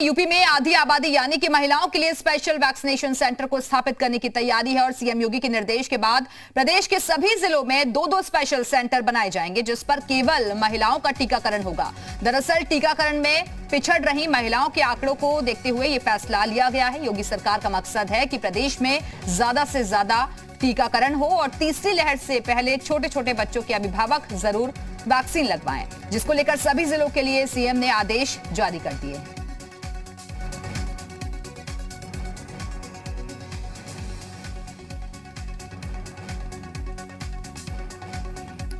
UP में आधी आबादी यानी कि महिलाओं के लिए स्पेशल वैक्सीनेशन सेंटर को स्थापित करने की तैयारी है और सीएम योगी के निर्देश के बाद प्रदेश के सभी जिलों में दो स्पेशल सेंटर बनाए जाएंगे जिस पर केवल महिलाओं का टीकाकरण होगा। दरअसल टीकाकरण में पिछड़ रही महिलाओं के आंकड़ों को देखते हुए यह फैसला लिया गया है। योगी सरकार का मकसद है कि प्रदेश में ज्यादा से ज्यादा टीकाकरण हो और तीसरी लहर से पहले छोटे छोटे बच्चों के अभिभावक जरूर वैक्सीन लगवाएं, जिसको लेकर सभी जिलों के लिए सीएम ने आदेश जारी कर दिए हैं।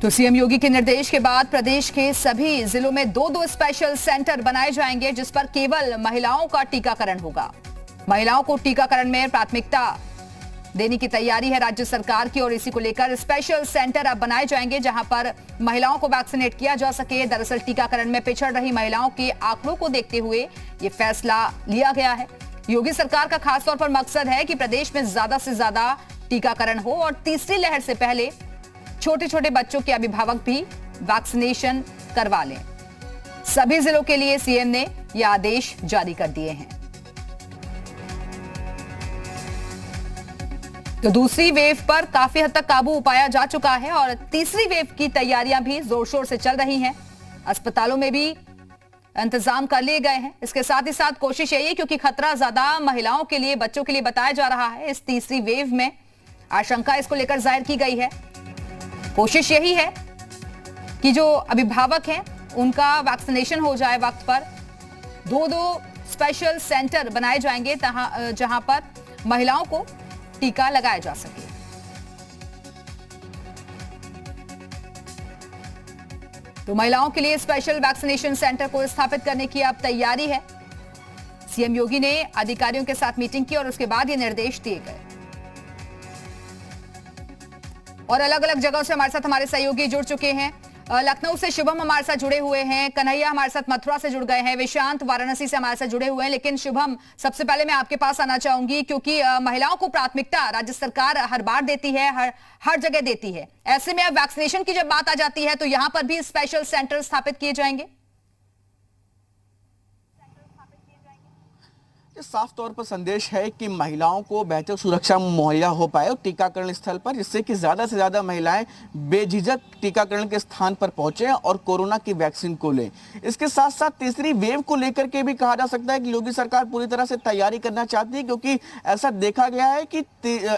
तो सीएम योगी के निर्देश के बाद प्रदेश के सभी जिलों में दो स्पेशल सेंटर बनाए जाएंगे जिस पर केवल महिलाओं का टीकाकरण होगा। महिलाओं को टीकाकरण में प्राथमिकता देने की तैयारी है राज्य सरकार की और इसी को लेकर स्पेशल सेंटर अब बनाए जाएंगे जहां पर महिलाओं को वैक्सीनेट किया जा सके। दरअसल टीकाकरण में पिछड़ रही महिलाओं के आंकड़ों को देखते हुए ये फैसला लिया गया है। योगी सरकार का खासतौर पर मकसद है कि प्रदेश में ज्यादा से ज्यादा टीकाकरण हो और तीसरी लहर से पहले छोटे छोटे बच्चों के अभिभावक भी वैक्सीनेशन करवा लें। सभी जिलों के लिए सीएम ने यह आदेश जारी कर दिए हैं। तो दूसरी वेव पर काफी हद तक काबू पाया जा चुका है और तीसरी वेव की तैयारियां भी जोर शोर से चल रही हैं। अस्पतालों में भी इंतजाम कर लिए गए हैं। इसके साथ ही साथ कोशिश यही है क्योंकि खतरा ज्यादा महिलाओं के लिए, बच्चों के लिए बताया जा रहा है। इस तीसरी वेव में आशंका इसको लेकर जाहिर की गई है। कोशिश यही है कि जो अभिभावक हैं उनका वैक्सीनेशन हो जाए वक्त पर। दो स्पेशल सेंटर बनाए जाएंगे जहां पर महिलाओं को टीका लगाया जा सके। तो महिलाओं के लिए स्पेशल वैक्सीनेशन सेंटर को स्थापित करने की अब तैयारी है। सीएम योगी ने अधिकारियों के साथ मीटिंग की और उसके बाद ये निर्देश दिए गए। और अलग अलग जगहों से हमारे सहयोगी जुड़ चुके हैं। लखनऊ से शुभम हमारे साथ जुड़े हुए हैं, कन्हैया हमारे साथ मथुरा से जुड़ गए हैं, विशांत वाराणसी से हमारे साथ जुड़े हुए हैं। लेकिन शुभम, सबसे पहले मैं आपके पास आना चाहूंगी क्योंकि महिलाओं को प्राथमिकता राज्य सरकार हर बार देती है, हर जगह देती है। ऐसे में अब वैक्सीनेशन की जब बात आ जाती है तो यहां पर भी स्पेशल सेंटर स्थापित किए जाएंगे। साफ तौर पर संदेश है कि महिलाओं को बेहतर सुरक्षा मुहैया हो पाए और टीकाकरण स्थल पर, जिससे कि ज़्यादा से ज़्यादा महिलाएं बेझिझक टीकाकरण के स्थान पर पहुंचे और कोरोना की वैक्सीन को लें। इसके साथ साथ तीसरी वेव को लेकर के भी कहा जा सकता है कि योगी सरकार पूरी तरह से तैयारी करना चाहती है, क्योंकि ऐसा देखा गया है कि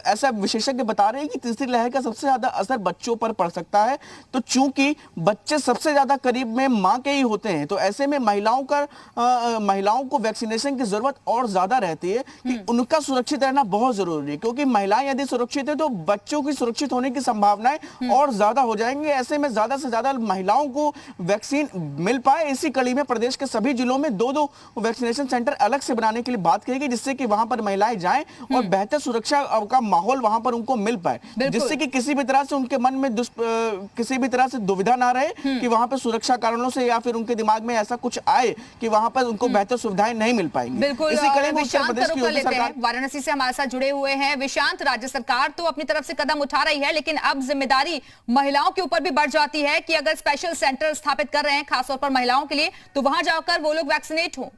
ऐसा विशेषज्ञ बता रहे हैं कि तीसरी लहर का सबसे ज़्यादा असर बच्चों पर पड़ सकता है। तो चूंकि बच्चे सबसे ज़्यादा करीब में माँ के ही होते हैं, तो ऐसे में महिलाओं को वैक्सीनेशन की जरूरत और ज्यादा रहती है कि उनका सुरक्षित रहना बहुत जरूरी है, क्योंकि महिलाएं यदि सुरक्षित है तो बच्चों की सुरक्षित होने की संभावनाएं और ज्यादा हो जाएंगी। ऐसे में ज्यादा से ज्यादा महिलाओं को वैक्सीन मिल पाए, इसी कड़ी में प्रदेश के सभी जिलों में दो वैक्सीनेशन सेंटर अलग से बनाने के लिए बात कही गई, जिससे कि वहां पर महिलाएं जाएं और बेहतर सुरक्षा का माहौल वहां पर उनको मिल पाए, जिससे कि किसी भी तरह से उनके मन में किसी भी तरह से दुविधा ना रहे कि वहां पर सुरक्षा कारणों से या फिर उनके दिमाग में ऐसा कुछ आए कि वहां पर उनको बेहतर सुविधाएं नहीं मिल पाएंगी। विशांत वाराणसी से हमारे साथ जुड़े हुए हैं। विशांत, राज्य सरकार तो अपनी तरफ से कदम उठा रही है, लेकिन अब जिम्मेदारी महिलाओं के ऊपर भी बढ़ जाती है कि अगर स्पेशल सेंटर स्थापित कर रहे हैं खासतौर पर महिलाओं के लिए, तो वहां जाकर वो लोग वैक्सीनेट हों।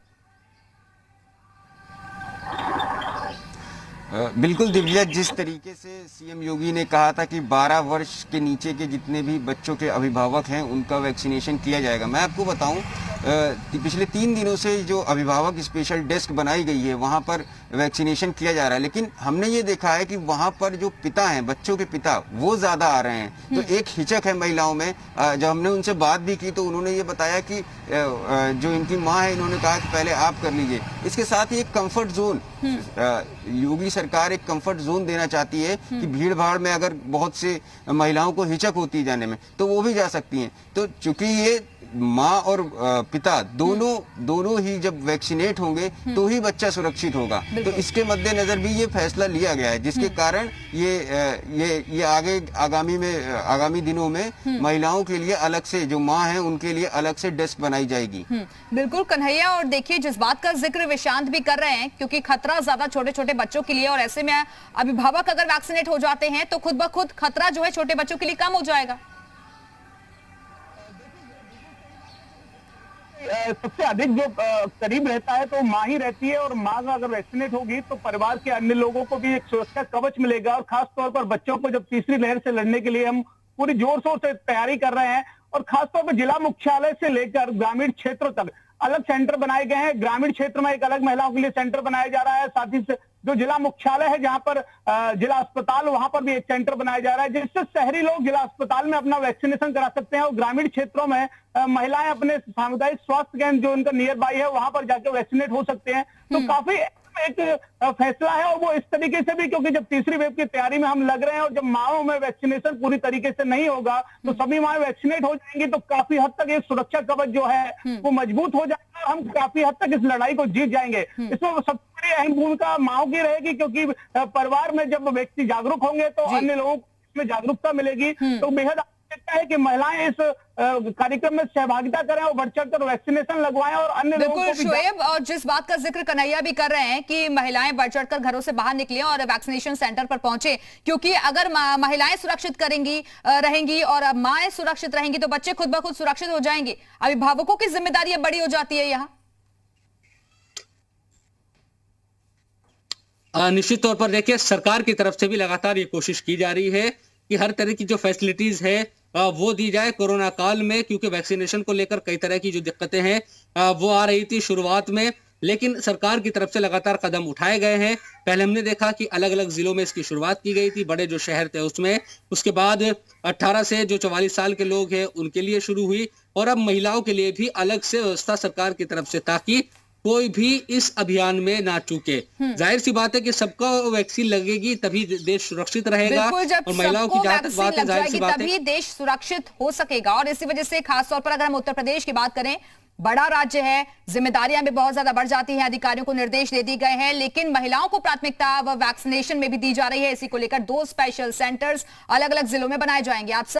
बिल्कुल दिव्या, जिस तरीके से सीएम योगी ने कहा था कि 12 वर्ष के नीचे के जितने भी बच्चों के अभिभावक हैं उनका वैक्सीनेशन किया जाएगा। मैं आपको बताऊं, पिछले 3 दिनों से जो अभिभावक स्पेशल डेस्क बनाई गई है वहां पर वैक्सीनेशन किया जा रहा है, लेकिन हमने ये देखा है कि वहां पर जो पिता हैं, बच्चों के पिता, वो ज़्यादा आ रहे हैं। तो एक हिचक है महिलाओं में। जब हमने उनसे बात भी की तो उन्होंने ये बताया कि जो इनकी माँ है, इन्होंने कहा कि पहले आप कर लीजिए। इसके साथ ही एक कम्फर्ट जोन, योगी सरकार एक कंफर्ट जोन देना चाहती है कि भीड़ भाड़ में अगर बहुत से महिलाओं को हिचक होती है जाने में तो वो भी जा सकती हैं। तो चूंकि ये माँ और पिता दोनों ही जब वैक्सीनेट होंगे तो ही बच्चा सुरक्षित होगा। तो इसके मद्देनजर भी ये फैसला लिया गया है, जिसके कारण ये आगामी दिनों में महिलाओं के लिए अलग से, जो माँ है उनके लिए अलग से डेस्क बनाई जाएगी। बिल्कुल कन्हैया, और देखिए जिस बात का जिक्र विशांत भी कर रहे हैं, क्योंकि खतरा ज्यादा छोटे छोटे बच्चों के लिए, और ऐसे में अभिभावक अगर वैक्सीनेट हो जाते हैं तो खुद ब खुद खतरा जो है छोटे बच्चों के लिए कम हो जाएगा। सबसे अधिक जो करीब रहता है तो माँ ही रहती है, और माँ अगर वैक्सीनेट होगी तो परिवार के अन्य लोगों को भी एक सुरक्षा कवच मिलेगा। और खास तौर पर बच्चों को जब तीसरी लहर से लड़ने के लिए हम पूरी जोर शोर से तैयारी कर रहे हैं, और खासतौर पर जिला मुख्यालय से लेकर ग्रामीण क्षेत्रों तक अलग सेंटर बनाए गए हैं। ग्रामीण क्षेत्र में एक अलग महिलाओं के लिए सेंटर बनाया जा रहा है, साथ ही जो जिला मुख्यालय है जहां पर जिला अस्पताल, वहां पर भी एक सेंटर बनाया जा रहा है, जिससे शहरी लोग जिला अस्पताल में अपना वैक्सीनेशन करा सकते हैं, और ग्रामीण क्षेत्रों में महिलाएं अपने सामुदायिक स्वास्थ्य केंद्र जो उनका नियर बाई है वहां पर जाकर वैक्सीनेट हो सकते हैं। तो काफी एक फैसला है, और वो इस तरीके से भी क्योंकि जब तीसरी वेव की तैयारी में हम लग रहे हैं, और जब माओं में वैक्सीनेशन पूरी तरीके से नहीं होगा तो सभी माएं वैक्सीनेट हो जाएंगी, तो काफी हद तक एक सुरक्षा कवच जो है वो मजबूत हो जाएगा, और हम काफी हद तक इस लड़ाई को जीत जाएंगे। इसमें सबसे बड़ी अहम भूमिका माओं की रहेगी, क्योंकि परिवार में जब व्यक्ति जागरूक होंगे तो अन्य लोगों को इसमें जागरूकता मिलेगी। तो बेहद आवश्यकता है कि महिलाएं इस कार्यक्रम में सहभागिता करें और बढ़ चढ़कर वैक्सीनेशन लगवाएं, और अन्य लोगों को भी। शोएब, और जिस बात का जिक्र कन्हैया भी कर रहे हैं कि महिलाएं बढ़ चढ़कर घरों से बाहर निकलें और वैक्सीनेशन सेंटर पर पहुंचे, क्योंकि अगर महिलाएं सुरक्षित रहेंगी और माएं सुरक्षित रहेंगी तो बच्चे खुद ब खुद सुरक्षित हो जाएंगे। अभिभावकों की जिम्मेदारी बड़ी हो जाती है यहाँ। निश्चित तौर पर देखिए, सरकार की तरफ से भी लगातार ये कोशिश की जा रही है कि हर तरह की जो फैसिलिटीज है वो दी जाए कोरोना काल में, क्योंकि वैक्सीनेशन को लेकर कई तरह की जो दिक्कतें हैं वो आ रही थी शुरुआत में, लेकिन सरकार की तरफ से लगातार कदम उठाए गए हैं। पहले हमने देखा कि अलग अलग जिलों में इसकी शुरुआत की गई थी, बड़े जो शहर थे उसमें, उसके बाद 18 से जो 44 साल के लोग हैं उनके लिए शुरू हुई, और अब महिलाओं के लिए भी अलग से व्यवस्था सरकार की तरफ से, ताकि कोई भी इस अभियान में ना चूके। जाहिर सी बात है कि सबको वैक्सीन लगेगी तभी देश सुरक्षित रहेगा, और महिलाओं की जहां तक बात है जाहिर सी बात है तभी देश सुरक्षित हो सकेगा। और इसी वजह से खासतौर पर अगर हम उत्तर प्रदेश की बात करें, बड़ा राज्य है, जिम्मेदारियां भी बहुत ज्यादा बढ़ जाती हैं, अधिकारियों को निर्देश दे दिए गए हैं, लेकिन महिलाओं को प्राथमिकता व वैक्सीनेशन में भी दी जा रही है। इसी को लेकर 2 स्पेशल सेंटर्स अलग अलग जिलों में बनाए जाएंगे। आप